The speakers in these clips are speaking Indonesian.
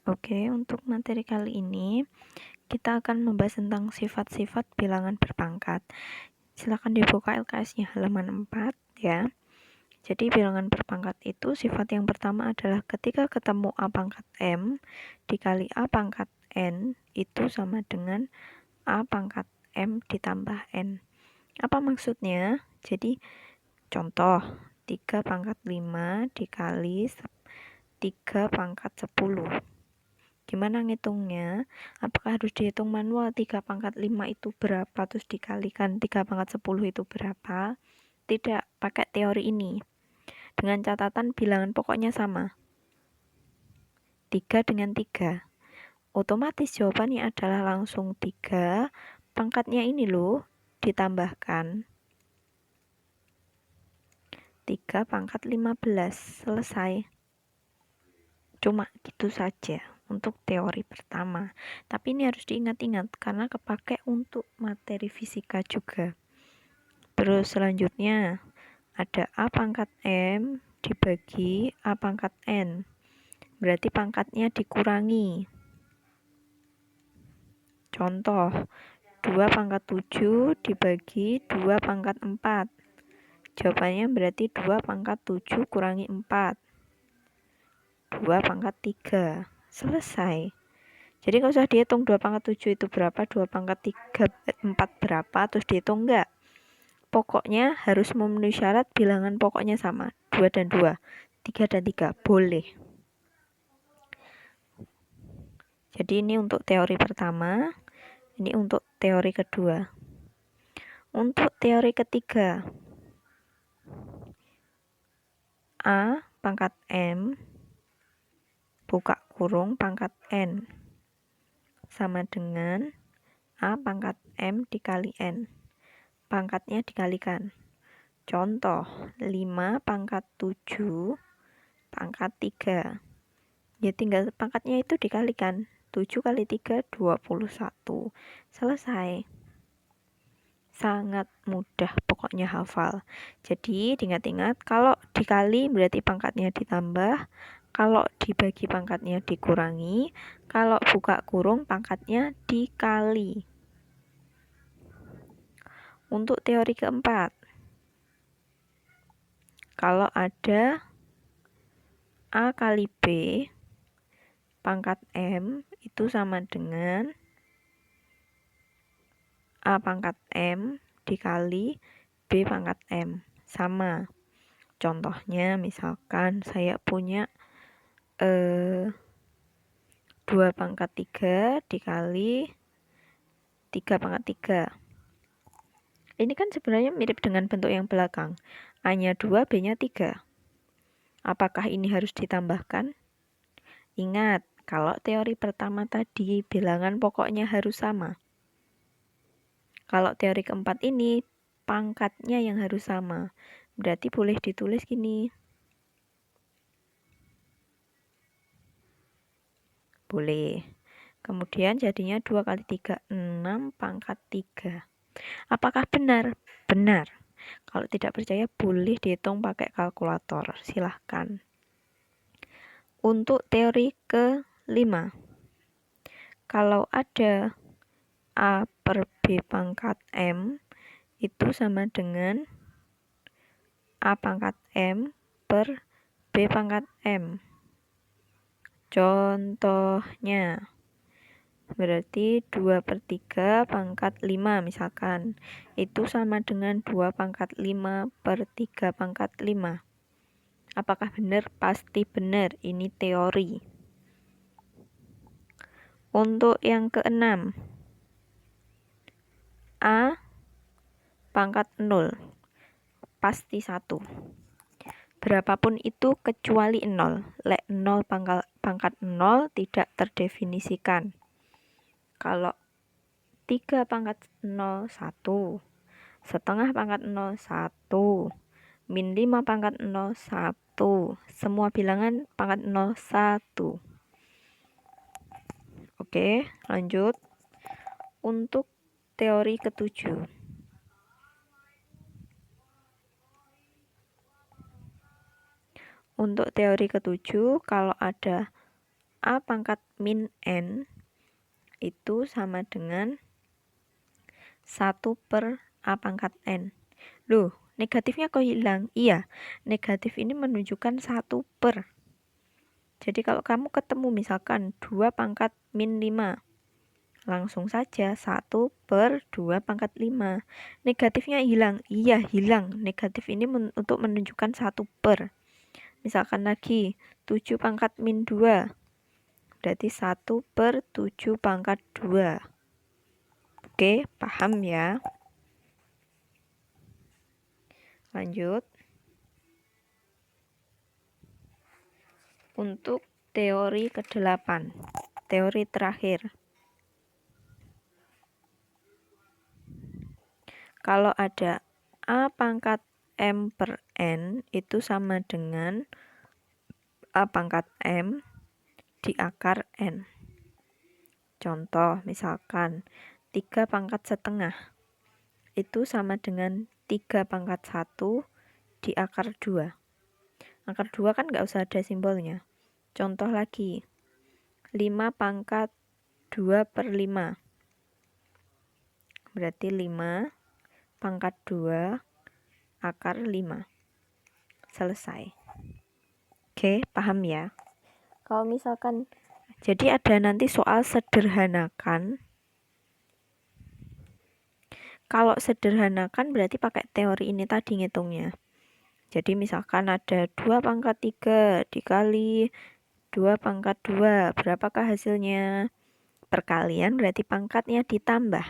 Oke, untuk materi kali ini kita akan membahas tentang sifat-sifat bilangan berpangkat. Silakan dibuka LKS-nya halaman 4 ya. Jadi bilangan berpangkat itu sifat yang pertama adalah ketika ketemu A pangkat M dikali A pangkat N itu sama dengan A pangkat M ditambah N. Apa maksudnya? Jadi contoh 3 pangkat 5 dikali 3 pangkat 10. Gimana ngitungnya? Apakah harus dihitung manual 3 pangkat 5 itu berapa terus dikalikan 3 pangkat 10 itu berapa? Tidak, pakai teori ini. Dengan catatan bilangan pokoknya sama. 3 dengan 3. Otomatis jawabannya adalah langsung 3. Pangkatnya ini loh, ditambahkan 3 pangkat 15. Selesai. Cuma gitu saja untuk teori pertama. Tapi ini harus diingat-ingat karena kepake untuk materi fisika juga. Terus selanjutnya ada A pangkat M dibagi A pangkat N. Berarti pangkatnya dikurangi. Contoh 2 pangkat 7 dibagi 2 pangkat 4. Jawabannya berarti 2 pangkat 7 kurangi 4. 2 pangkat 3. Selesai. Jadi nggak usah dihitung 2 pangkat 7 itu berapa, 2 pangkat 4 berapa, terus dihitung enggak. Pokoknya harus memenuhi syarat bilangan pokoknya sama. 2 dan 2, 3 dan 3, boleh. Jadi ini untuk teori pertama, ini untuk teori kedua. Untuk teori ketiga, A pangkat M buka kurung pangkat N sama dengan A pangkat M dikali N. Pangkatnya dikalikan. Contoh 5 pangkat 7 pangkat 3. Ya tinggal pangkatnya itu dikalikan. 7 kali 3 21. Selesai. Sangat mudah, pokoknya hafal. Jadi diingat-ingat, kalau dikali berarti pangkatnya ditambah, kalau dibagi pangkatnya dikurangi, kalau buka kurung pangkatnya dikali. Untuk teori keempat, kalau ada A kali B pangkat M itu sama dengan A pangkat M dikali B pangkat M. Sama. Contohnya misalkan saya punya 2 pangkat 3 dikali 3 pangkat 3. Ini kan sebenarnya mirip dengan bentuk yang belakang. A-nya 2, B-nya 3. Apakah ini harus ditambahkan? Ingat, kalau teori pertama tadi bilangan pokoknya harus sama. Kalau teori keempat ini pangkatnya yang harus sama. Berarti boleh ditulis gini. Boleh. Kemudian jadinya 2 kali 3, 6 pangkat 3. Apakah benar? Benar. Kalau tidak percaya boleh dihitung pakai kalkulator. Silahkan. Untuk teori kelima. Kalau ada A per B pangkat M itu sama dengan A pangkat M per B pangkat M. Contohnya, berarti 2 per 3 pangkat 5 misalkan. Itu sama dengan 2 pangkat 5 per 3 pangkat 5. Apakah benar? Pasti benar. Ini teori. Untuk yang keenam, A pangkat 0. Pasti 1. Berapapun itu kecuali 0. Lek 0 pangkat 0 tidak terdefinisikan. Kalau 3 pangkat 0, 1. Setengah pangkat 0, 1. Min 5 pangkat 0, 1. Semua bilangan pangkat 0, 1. Oke, lanjut. Untuk teori ketujuh. Untuk teori ketujuh, kalau ada A pangkat min N itu sama dengan 1 per A pangkat N. Loh, negatifnya kok hilang? Iya, negatif ini menunjukkan 1 per. Jadi kalau kamu ketemu misalkan 2 pangkat min 5, langsung saja 1 per 2 pangkat 5. Negatifnya hilang? Iya, hilang. Negatif ini untuk menunjukkan 1 per. Misalkan lagi 7 pangkat min 2, berarti 1 per 7 pangkat 2. Oke, paham ya? Lanjut. Untuk teori ke-8, teori terakhir. Kalau ada A pangkat M per N itu sama dengan A pangkat M di akar N. Contoh, misalkan 3 pangkat setengah itu sama dengan 3 pangkat 1 di akar 2. Akar 2 kan nggak usah ada simbolnya. Contoh lagi, 5 pangkat 2 per 5. Berarti 5 pangkat 2 akar 5. Selesai. Oke, paham ya? Kalau misalkan, jadi ada nanti soal sederhanakan. Kalau sederhanakan berarti pakai teori ini tadi ngitungnya. Jadi misalkan ada 2 pangkat 3 dikali 2 pangkat 2. Berapakah hasilnya? Perkalian berarti pangkatnya ditambah.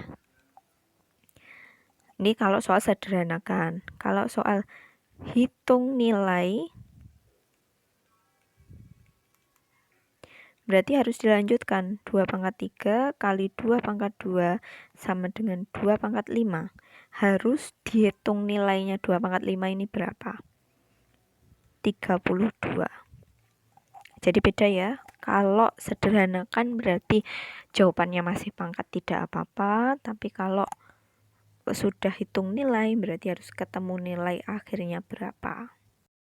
Ini kalau soal sederhanakan. Kalau soal hitung nilai, berarti harus dilanjutkan. 2 pangkat 3 kali 2 pangkat 2 sama dengan 2 pangkat 5. Harus dihitung nilainya 2 pangkat 5 ini berapa? 32. Jadi beda ya. Kalau sederhanakan berarti jawabannya masih pangkat tidak apa-apa. Tapi kalau sudah hitung nilai berarti harus ketemu nilai akhirnya berapa.